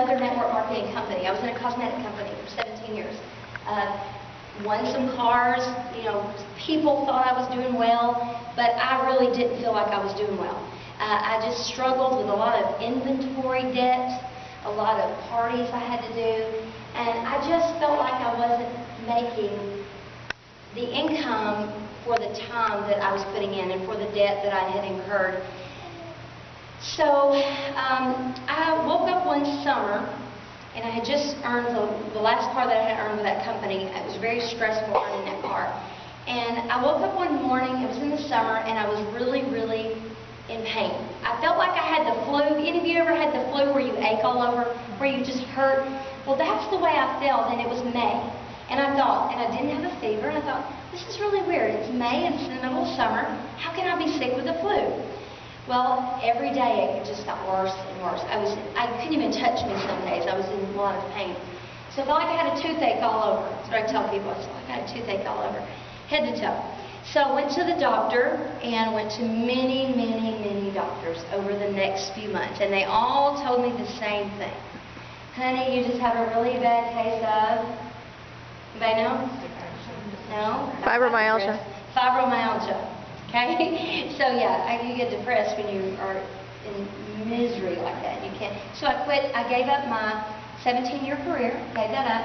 another network marketing company. I was in a cosmetic company for 17 years. Won some cars, people thought I was doing well, but I really didn't feel like I was doing well. I just struggled with a lot of inventory debt, a lot of parties I had to do, and I just felt like I wasn't making the income for the time that I was putting in and for the debt that I had incurred. So I woke up one summer, and I had just earned the last car that I had earned with that company. It was very stressful earning that car. And I woke up one morning, it was in the summer, and I was really, really in pain. I felt like I had the flu. Any of you ever had the flu where you ache all over, where you just hurt? Well, that's the way I felt, and it was May. And I thought, and I didn't have a fever, and I thought, this is really weird. It's May, and it's in the middle of summer. How can I be sick with the flu? Well, every day it just got worse and worse. I couldn't even touch me some days. I was in a lot of pain. So I felt like I had a toothache all over. That's what I tell people. I felt like I had a toothache all over, head to toe. So I went to the doctor and went to many, many, many doctors over the next few months. And they all told me the same thing. Honey, you just have a really bad case of, anybody know? No? Fibromyalgia. Fibromyalgia. Okay? So yeah, you get depressed when you are in misery like that. You can't. So I quit. I gave up my 17-year career, gave that up,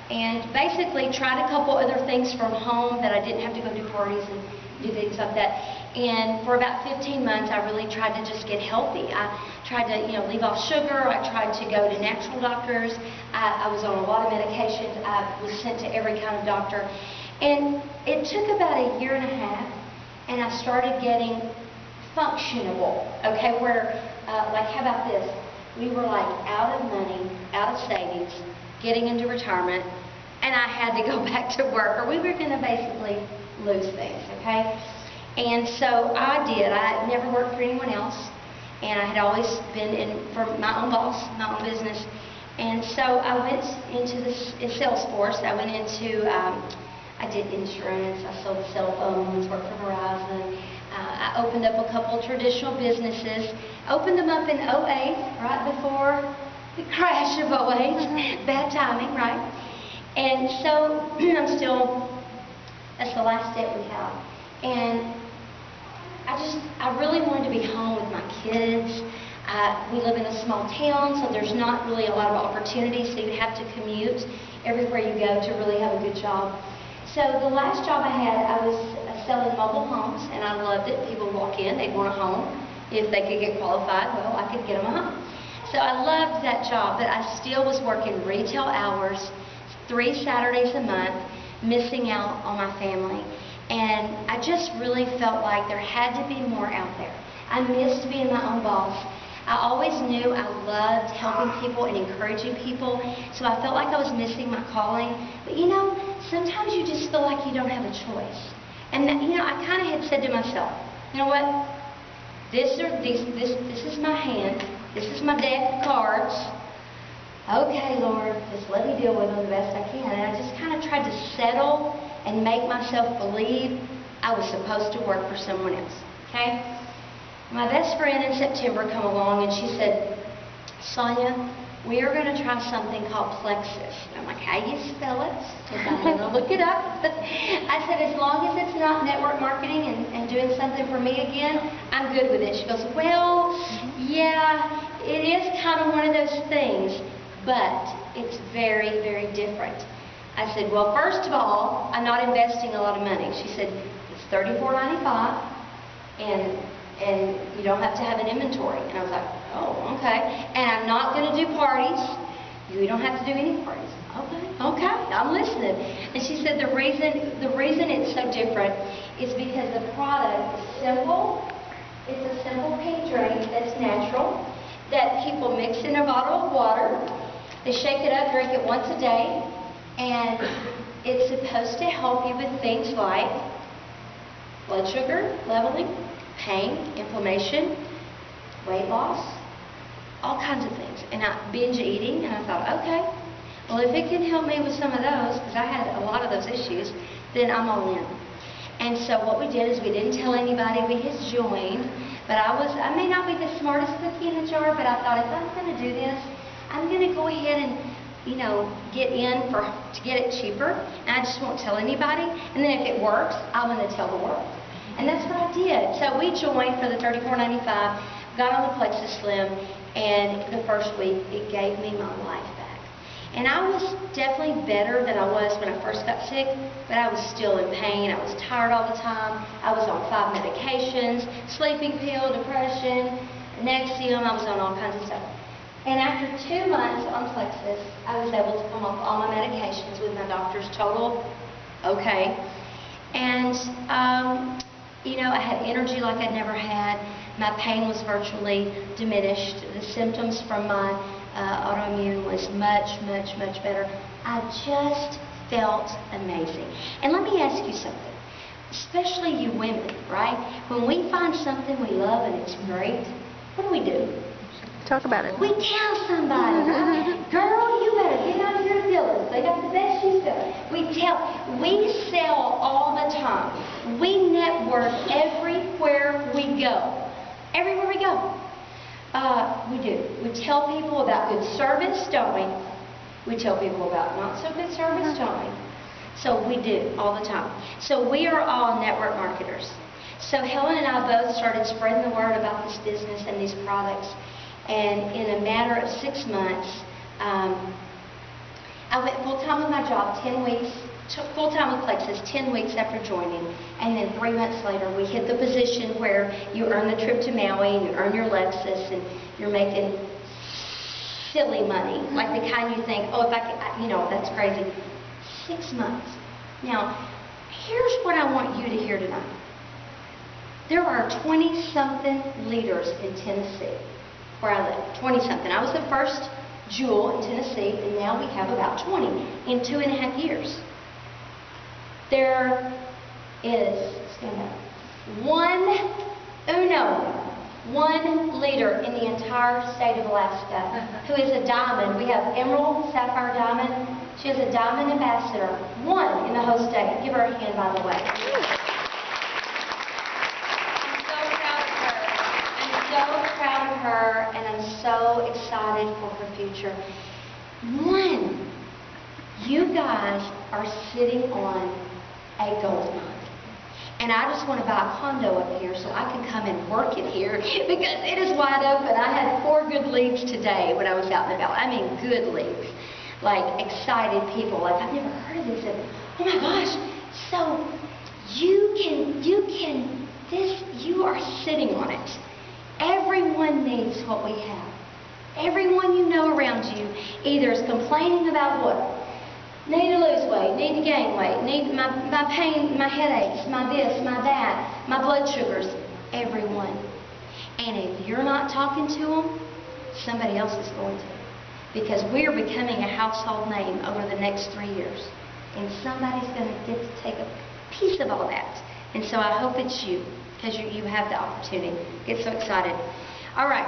and basically tried a couple other things from home that I didn't have to go do parties and do things like that. And for about 15 months, I really tried to just get healthy. I tried to, leave off sugar. I tried to go to natural doctors. I was on a lot of medications. I was sent to every kind of doctor. And it took about a year and a half, and I started getting functionable, okay, where, like, how about this? We were like out of money, out of savings, getting into retirement, and I had to go back to work, or we were going to basically lose things, okay? And so I did. I never worked for anyone else, and I had always been for my own boss, my own business. And so I went into the sales force. I went into I did insurance, I sold cell phones, worked for Verizon. I opened up a couple of traditional businesses. Opened them up in 08, right before the crash of 08. Bad timing, right? And so I'm still, that's the last step we have. And I really wanted to be home with my kids. We live in a small town, so there's not really a lot of opportunities, so you have to commute everywhere you go to really have a good job. So the last job I had, I was selling mobile homes, and I loved it. People would walk in, they'd want a home. If they could get qualified, well, I could get them a home. So I loved that job, but I still was working retail hours, 3 Saturdays a month, missing out on my family. And I just really felt like there had to be more out there. I missed being my own boss. I always knew I loved helping people and encouraging people, so I felt like I was missing my calling. But sometimes you just feel like you don't have a choice. And I kind of had said to myself, you know what? This is my hand. This is my deck of cards. Okay, Lord, just let me deal with them the best I can. And I just kind of tried to settle and make myself believe I was supposed to work for someone else. Okay? My best friend in September come along and she said, Sonya, we are going to try something called Plexus. And I'm like, how do you spell it? Because I'm going to look it up. I said, as long as it's not network marketing and doing something for me again, I'm good with it. She goes, well, yeah, it is kind of one of those things, but it's very, very different. I said, well, first of all, I'm not investing a lot of money. She said, it's $34.95, and you don't have to have an inventory. And I was like, oh, okay. And I'm not going to do parties. You don't have to do any parties. Okay, I'm listening. And she said the reason it's so different is because the product is simple. It's a simple pink drink that's natural, that people mix in a bottle of water. They shake it up, drink it once a day, and it's supposed to help you with things like blood sugar leveling, pain, inflammation, weight loss, all kinds of things. And binge eating, and I thought, okay, well, if it can help me with some of those, because I had a lot of those issues, then I'm all in. And so what we did is we didn't tell anybody we had joined, but I may not be the smartest cookie in the jar, but I thought if I'm going to do this, I'm going to go ahead and, you know, get in to get it cheaper, and I just won't tell anybody. And then if it works, I'm going to tell the world. And that's what I did. So we joined for the $34.95, got on the Plexus Slim, and the first week it gave me my life back. And I was definitely better than I was when I first got sick, but I was still in pain. I was tired all the time. I was on 5 medications, sleeping pill, depression, Nexium. I was on all kinds of stuff. And after 2 months on Plexus, I was able to come off all my medications with my doctor's total okay. And, you know, I had energy like I'd never had. My pain was virtually diminished. The symptoms from my autoimmune was much, much, much better. I just felt amazing. And let me ask you something, especially you women, right? When we find something we love and it's great, what do? Talk about it. We tell somebody, right? Girl, you better get out here to Dillard's. They got the best shoes there. We sell all the time. We network everywhere we go. Everywhere we go. We do. We tell people about good service, don't we? We tell people about not so good service, don't we? So we do all the time. So we are all network marketers. So Helen and I both started spreading the word about this business and these products. And in a matter of 6 months, I went full-time with my job, 10 weeks, full-time with Plexus, 10 weeks after joining. And then 3 months later, we hit the position where you earn the trip to Maui, and you earn your Lexus, and you're making silly money, like the kind you think, oh, if I could, you know, that's crazy. 6 months. Now, here's what I want you to hear tonight. There are 20-something leaders in Tennessee, where I live, 20-something. I was the first jewel in Tennessee, and now we have about 20 in 2.5 years. There is, stand up, one leader in the entire state of Alaska who is a diamond. We have emerald, sapphire, diamond. She is a diamond ambassador, one in the whole state. Give her a hand, by the way. Her, and I'm so excited for her future. One, you guys are sitting on a gold mine. And I just want to buy a condo up here so I can come and work it here because it is wide open. I had 4 good leads today when I was out and about. I mean, good leads. Like excited people. Like, I've never heard of this. And, oh my gosh. So you are sitting on it. Everyone needs what we have. Everyone you know around you either is complaining about what? Need to lose weight, need to gain weight, need my pain, my headaches, my this, my that, my blood sugars. Everyone. And if you're not talking to them, somebody else is going to. Because we're becoming a household name over the next 3 years. And somebody's going to get to take a piece of all that. And so I hope it's you. Because you have the opportunity. Get so excited. All right.